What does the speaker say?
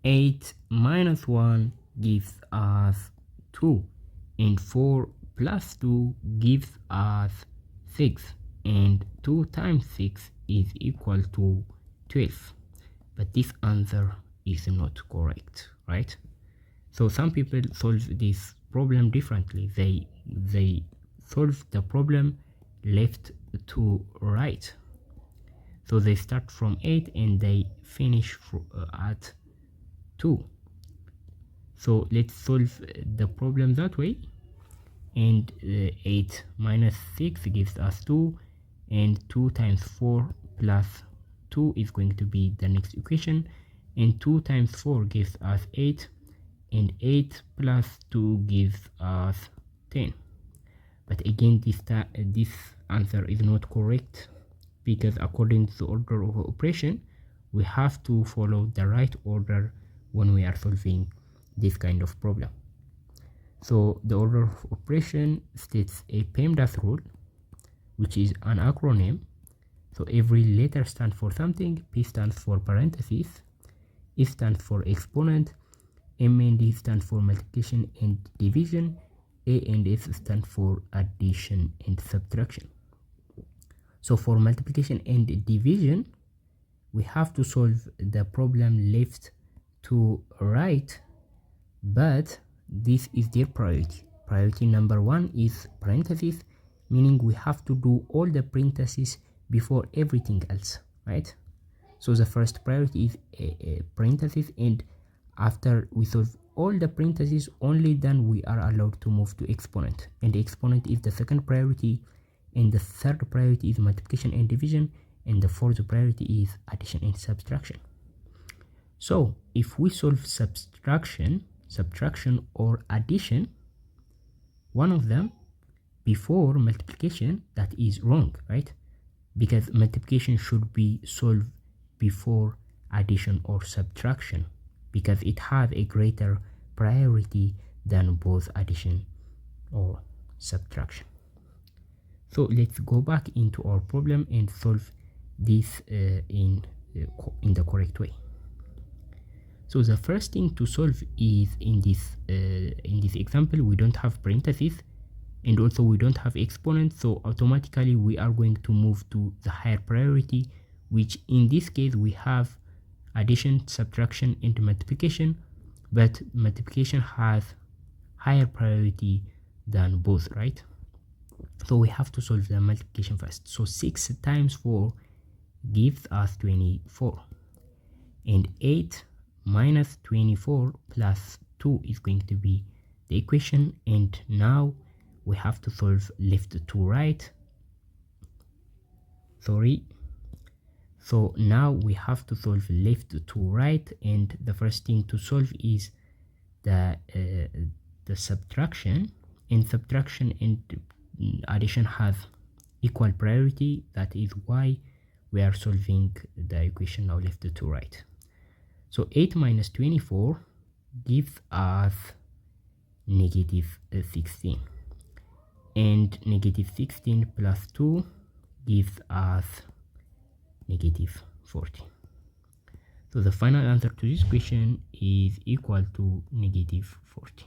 8 minus 1 gives us 2, and 4 plus 2 gives us 6, and 2 times 6 is equal to 12. But this answer is not correct, right? So some people solve this problem differently. They solve the problem left to right. So they start from 8 and they finish at 2. So let's solve the problem that way. And 8 minus 6 gives us 2, and 2 times 4 plus 2 is going to be the next equation, and 2 times 4 gives us 8, and 8 plus 2 gives us 10. But again, this answer is not correct, because according to the order of operation, we have to follow the right order when we are solving this kind of problem. So the order of operation states a PEMDAS rule, which is an acronym. So every letter stands for something. P stands for parentheses, E stands for exponent, M and D stands for multiplication and division, A and S stand for addition and subtraction. So for multiplication and division, we have to solve the problem left to right, but this is their priority. Priority number 1 is parentheses, meaning we have to do all the parentheses before everything else, right? So the first priority is a parentheses, and after we solve all the parentheses, only then we are allowed to move to exponent, and the exponent is the second priority, and the third priority is multiplication and division, and the fourth priority is addition and subtraction. So if we solve subtraction or addition, one of them before multiplication, that is wrong, right? Because multiplication should be solved before addition or subtraction, because it has a greater priority than both addition or subtraction. So let's go back into our problem and solve this in the correct way. So the first thing to solve is in this example, we don't have parentheses, and also we don't have exponents, so automatically we are going to move to the higher priority, which in this case we have addition, subtraction, and multiplication, but multiplication has higher priority than both, right? So we have to solve the multiplication first. So 6 times 4 gives us 24, and 8 minus 24 plus 2 is going to be the equation, and now we have to solve left to right. So now we have to solve left to right, and the first thing to solve is the subtraction, and subtraction and addition have equal priority. That is why we are solving the equation now left to right. So 8 minus 24 gives us negative 16, and negative 16 plus 2 gives us negative 40. So the final answer to this question is equal to negative 40.